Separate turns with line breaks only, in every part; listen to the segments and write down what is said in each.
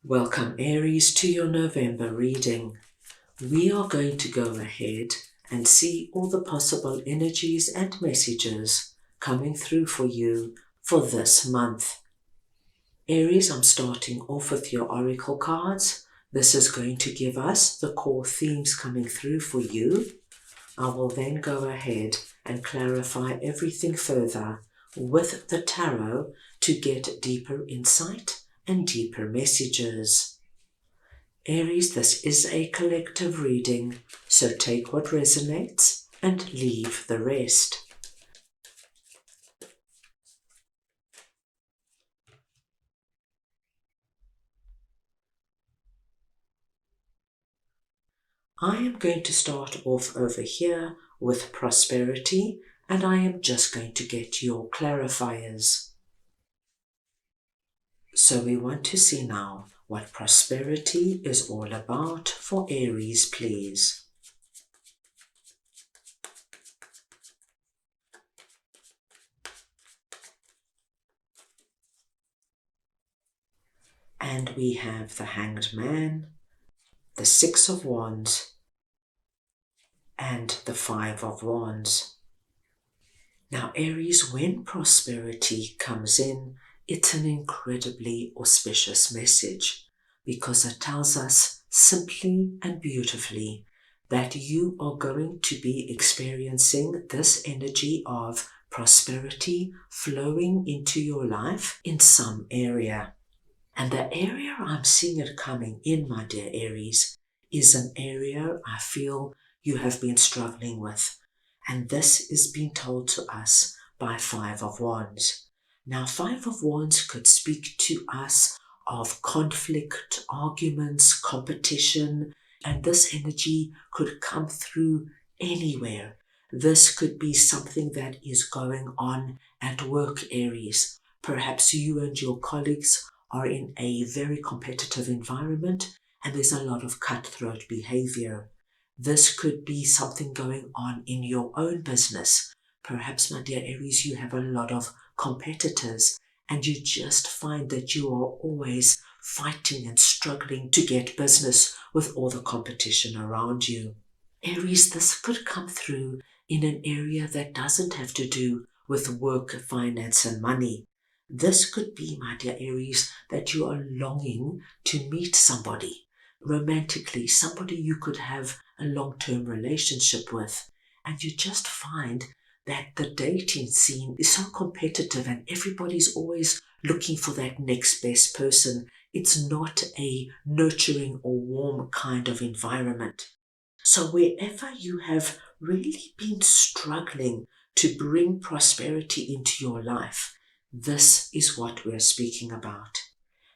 Welcome Aries to your November reading. We are going to go ahead and see all the possible energies and messages coming through for you for this month. Aries, I'm starting off with your oracle cards. This is going to give us the core themes coming through for you. I will then go ahead and clarify everything further with the tarot to get deeper insight and deeper messages. Aries, this is a collective reading, so take what resonates and leave the rest. I am going to start off over here with prosperity, and I am just going to get your clarifiers. So we want to see now what prosperity is all about for Aries, please. And we have the Hanged Man, the Six of Wands, and the Five of Wands. Now, Aries, when prosperity comes in, it's an incredibly auspicious message because it tells us simply and beautifully that you are going to be experiencing this energy of prosperity flowing into your life in some area. And the area I'm seeing it coming in, my dear Aries, is an area I feel you have been struggling with. And this is being told to us by Five of Wands. Now, Five of Wands could speak to us of conflict, arguments, competition, and this energy could come through anywhere. This could be something that is going on at work, Aries. Perhaps you and your colleagues are in a very competitive environment and there's a lot of cutthroat behavior. This could be something going on in your own business. Perhaps, my dear Aries, you have a lot of competitors and you just find that you are always fighting and struggling to get business with all the competition around you. Aries, this could come through in an area that doesn't have to do with work, finance, and money. This could be, my dear Aries, that you are longing to meet somebody romantically, somebody you could have a long-term relationship with, and you just find that the dating scene is so competitive and everybody's always looking for that next best person. It's not a nurturing or warm kind of environment. So wherever you have really been struggling to bring prosperity into your life, this is what we're speaking about.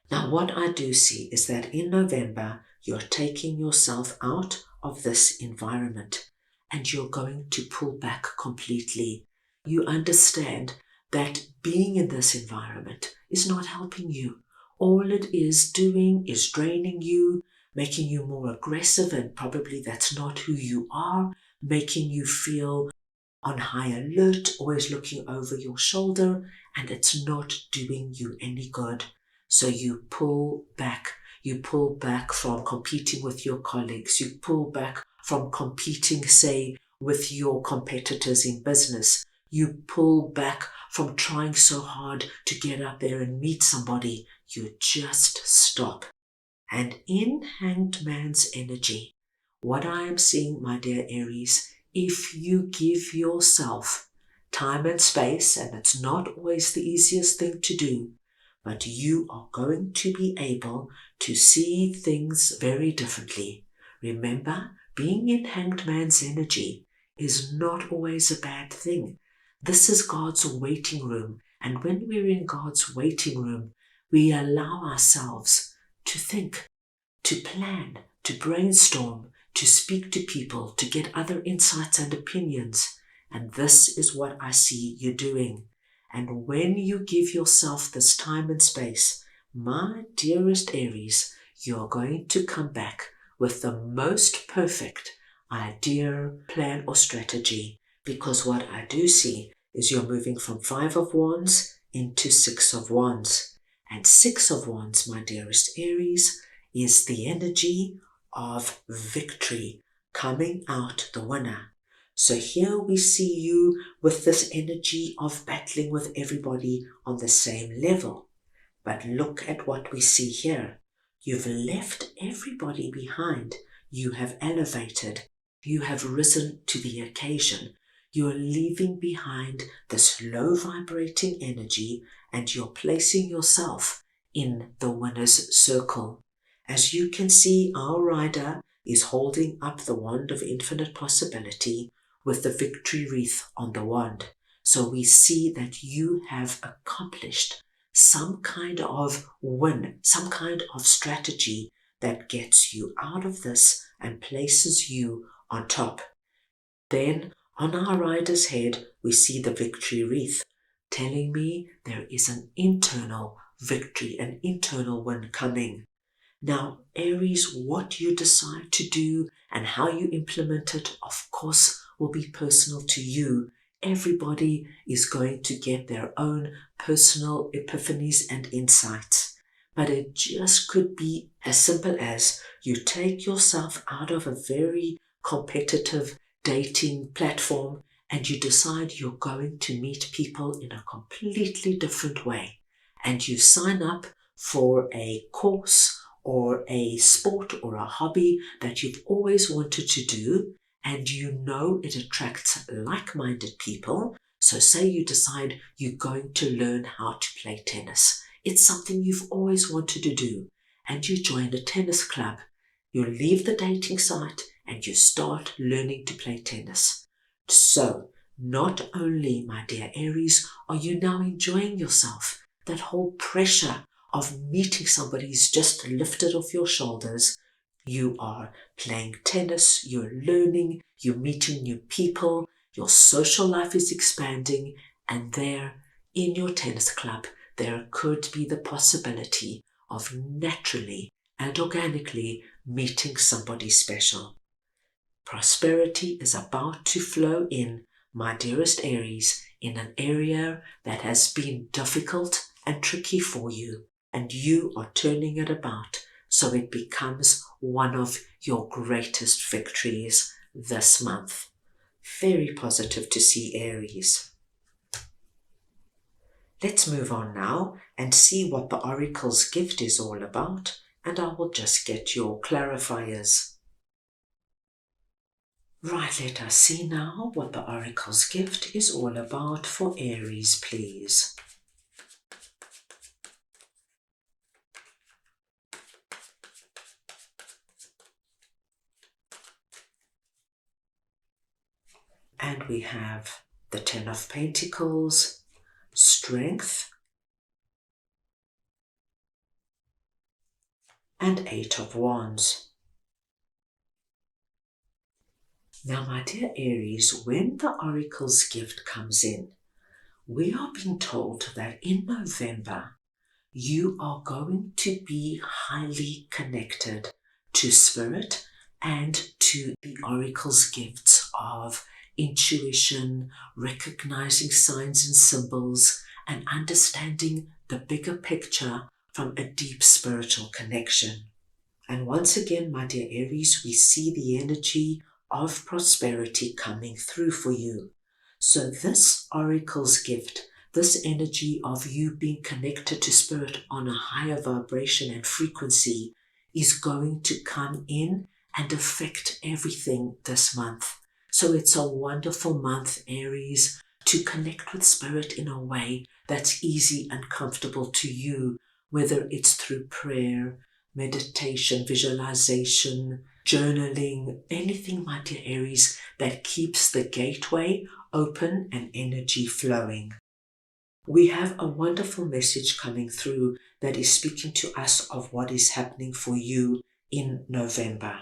Now, what I do see is that in November, you're taking yourself out of this environment and you're going to pull back completely. You understand that being in this environment is not helping you. All it is doing is draining you, making you more aggressive, and probably that's not who you are, making you feel on high alert, always looking over your shoulder, and it's not doing you any good. So you pull back. You pull back from competing with your colleagues. You pull back from competing, say, with your competitors in business. You pull back from trying so hard to get up there and meet somebody. You just stop. And in Hanged Man's energy, what I am seeing, my dear Aries, if you give yourself time and space, and it's not always the easiest thing to do, but you are going to be able to see things very differently. Remember, being in Hanged Man's energy is not always a bad thing. This is God's waiting room, and when we're in God's waiting room, we allow ourselves to think, to plan, to brainstorm, to speak to people, to get other insights and opinions. And this is what I see you doing. And when you give yourself this time and space, my dearest Aries, you're going to come back with the most perfect idea, plan, or strategy. Because what I do see is you're moving from Five of Wands into Six of Wands. And Six of Wands, my dearest Aries, is the energy of victory coming out the winner. So here we see you with this energy of battling with everybody on the same level. But look at what we see here. You've left everybody behind. You have elevated. You have risen to the occasion. You are leaving behind this low vibrating energy and you're placing yourself in the winner's circle. As you can see, our rider is holding up the wand of infinite possibility with the victory wreath on the wand. So we see that you have accomplished some kind of win, some kind of strategy that gets you out of this and places you on top. Then on our rider's head, we see the victory wreath, telling me there is an internal victory, an internal win coming. Now, Aries, what you decide to do and how you implement it, of course, will be personal to you. Everybody is going to get their own personal epiphanies and insights. But it just could be as simple as you take yourself out of a very competitive dating platform and you decide you're going to meet people in a completely different way. And you sign up for a course or a sport or a hobby that you've always wanted to do, and you know it attracts like-minded people. So say you decide you're going to learn how to play tennis. It's something you've always wanted to do, and you join a tennis club. You leave the dating site and you start learning to play tennis. So not only, my dear Aries, are you now enjoying yourself, that whole pressure of meeting somebody is just lifted off your shoulders. You are playing tennis, you're learning, you're meeting new people, your social life is expanding, and there in your tennis club, there could be the possibility of naturally and organically meeting somebody special. Prosperity is about to flow in, my dearest Aries, in an area that has been difficult and tricky for you, and you are turning it about so it becomes one of your greatest victories this month. Very positive to see, Aries. Let's move on now and see what the Oracle's gift is all about, and I will just get your clarifiers. Right, let us see now what the Oracle's gift is all about for Aries, please. And we have the Ten of Pentacles, Strength, and Eight of Wands. Now, my dear Aries, when the Oracle's gift comes in, we are being told that in November, you are going to be highly connected to Spirit and to the Oracle's gifts of intuition, recognizing signs and symbols, and understanding the bigger picture from a deep spiritual connection. And once again, my dear Aries, we see the energy of prosperity coming through for you. So this Oracle's gift, this energy of you being connected to Spirit on a higher vibration and frequency, is going to come in and affect everything this month. So it's a wonderful month, Aries, to connect with Spirit in a way that's easy and comfortable to you, whether it's through prayer, meditation, visualization, journaling, anything, my dear Aries, that keeps the gateway open and energy flowing. We have a wonderful message coming through that is speaking to us of what is happening for you in November.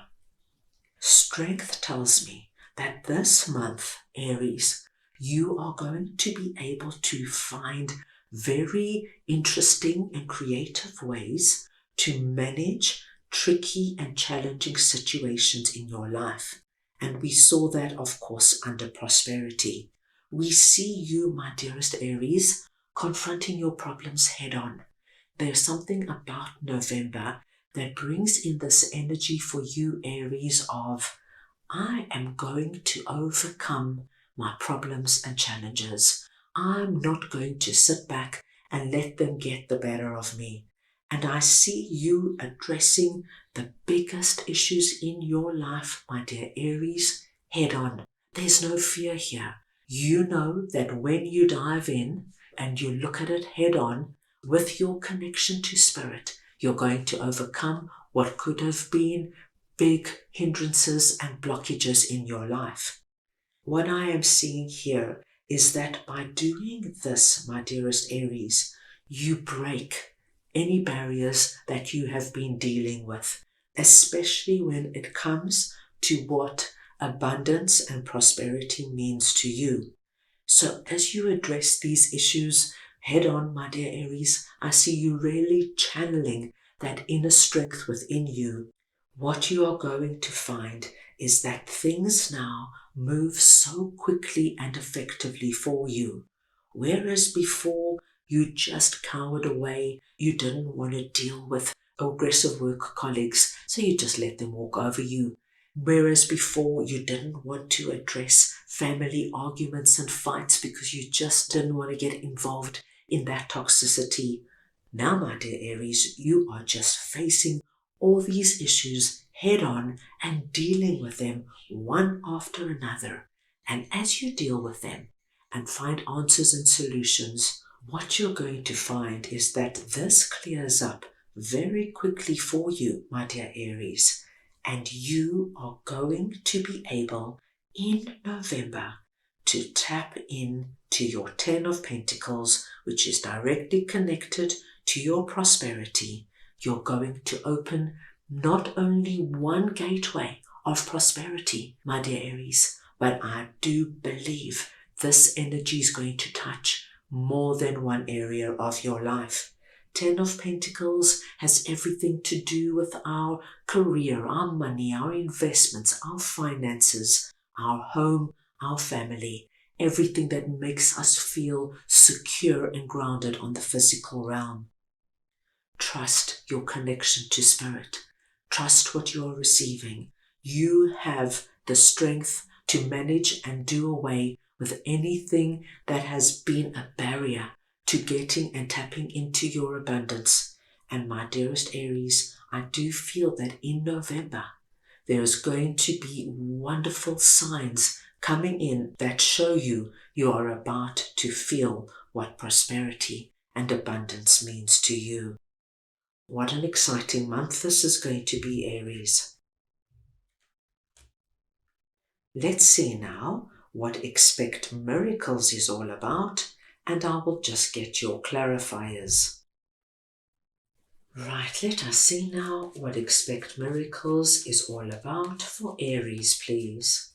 Strength tells me that this month, Aries, you are going to be able to find very interesting and creative ways to manage tricky and challenging situations in your life. And we saw that, of course, under prosperity. We see you, my dearest Aries, confronting your problems head on, there's something about November that brings in this energy for you, Aries, of I am going to overcome my problems and challenges. I'm not going to sit back and let them get the better of me. And I see you addressing the biggest issues in your life, my dear Aries, head on. There's no fear here. You know that when you dive in and you look at it head on with your connection to spirit, you're going to overcome what could have been big hindrances and blockages in your life. What I am seeing here is that by doing this, my dearest Aries, you break any barriers that you have been dealing with, especially when it comes to what abundance and prosperity means to you. So as you address these issues head on, my dear Aries, I see you really channeling that inner strength within you. What you are going to find is that things now move so quickly and effectively for you. Whereas before you just cowered away, you didn't want to deal with aggressive work colleagues, so you just let them walk over you. Whereas before you didn't want to address family arguments and fights because you just didn't want to get involved in that toxicity. Now, my dear Aries, you are just facing all these issues head on and dealing with them one after another. And as you deal with them and find answers and solutions, what you're going to find is that this clears up very quickly for you, my dear Aries. And you are going to be able in November to tap in to your Ten of Pentacles, which is directly connected to your prosperity. You're going to open not only one gateway of prosperity, my dear Aries, but I do believe this energy is going to touch more than one area of your life. Ten of Pentacles has everything to do with our career, our money, our investments, our finances, our home, our family, everything that makes us feel secure and grounded on the physical realm. Trust your connection to spirit. Trust what you're receiving. You have the strength to manage and do away with anything that has been a barrier to getting and tapping into your abundance. And my dearest Aries, I do feel that in November, there is going to be wonderful signs coming in that show you are about to feel what prosperity and abundance means to you. What an exciting month this is going to be, Aries. Let's see now what Expect Miracles is all about, and I will just get your clarifiers. Right, let us see now what Expect Miracles is all about for Aries, please.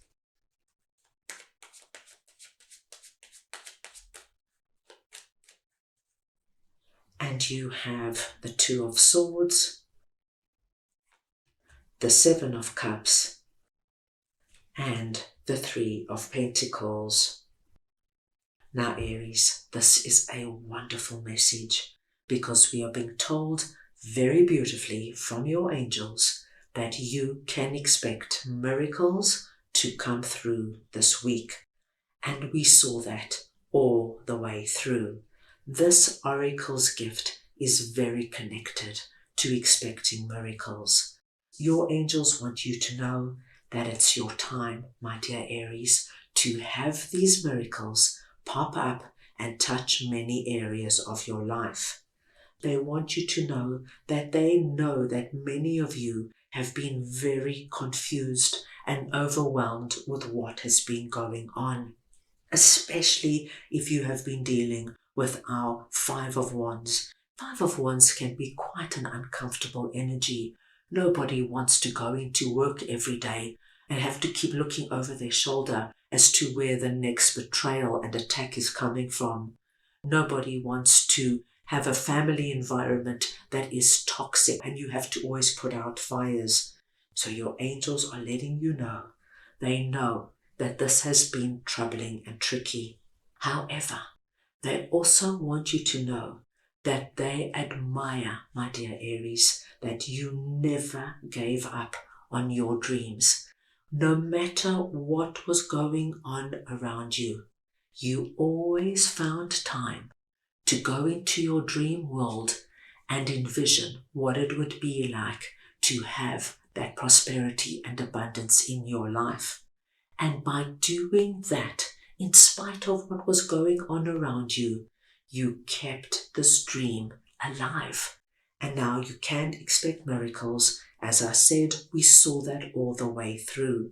And you have the Two of Swords, the Seven of Cups, and the Three of Pentacles. Now, Aries, this is a wonderful message because we are being told very beautifully from your angels that you can expect miracles to come through this week. And we saw that all the way through. This oracle's gift is very connected to expecting miracles. Your angels want you to know that it's your time, my dear Aries, to have these miracles pop up and touch many areas of your life. They want you to know that many of you have been very confused and overwhelmed with what has been going on, especially if you have been dealing with our Five of Wands. Five of Wands can be quite an uncomfortable energy. Nobody wants to go into work every day and have to keep looking over their shoulder as to where the next betrayal and attack is coming from. Nobody wants to have a family environment that is toxic and you have to always put out fires. So your angels are letting you know. They know that this has been troubling and tricky. However, they also want you to know that they admire, my dear Aries, that you never gave up on your dreams. No matter what was going on around you, you always found time to go into your dream world and envision what it would be like to have that prosperity and abundance in your life. And by doing that, in spite of what was going on around you, you kept this dream alive. And now you can expect miracles. As I said, we saw that all the way through.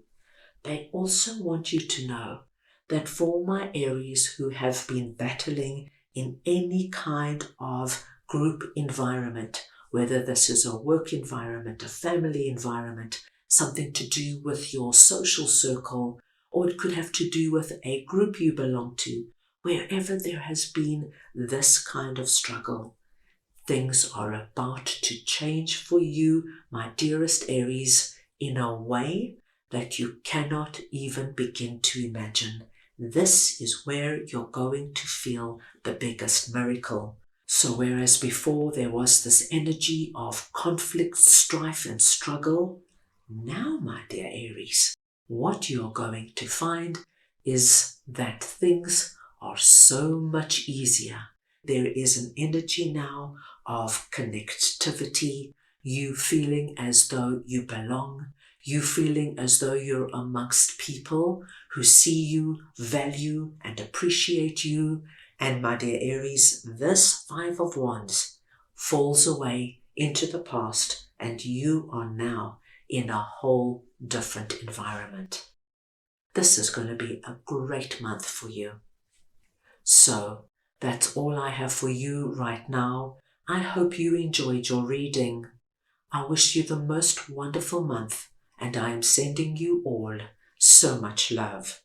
They also want you to know that for my Aries who have been battling in any kind of group environment, whether this is a work environment, a family environment, something to do with your social circle, or it could have to do with a group you belong to, wherever there has been this kind of struggle, things are about to change for you, my dearest Aries, in a way that you cannot even begin to imagine. This is where you're going to feel the biggest miracle. So whereas before there was this energy of conflict, strife and struggle, now, my dear Aries, what you're going to find is that things are so much easier. There is an energy now of connectivity, you feeling as though you belong, you feeling as though you're amongst people who see you, value and appreciate you. And my dear Aries, this Five of Wands falls away into the past and you are now in a whole different environment. This is going to be a great month for you. So that's all I have for you right now. I hope you enjoyed your reading. I wish you the most wonderful month, and I am sending you all so much love.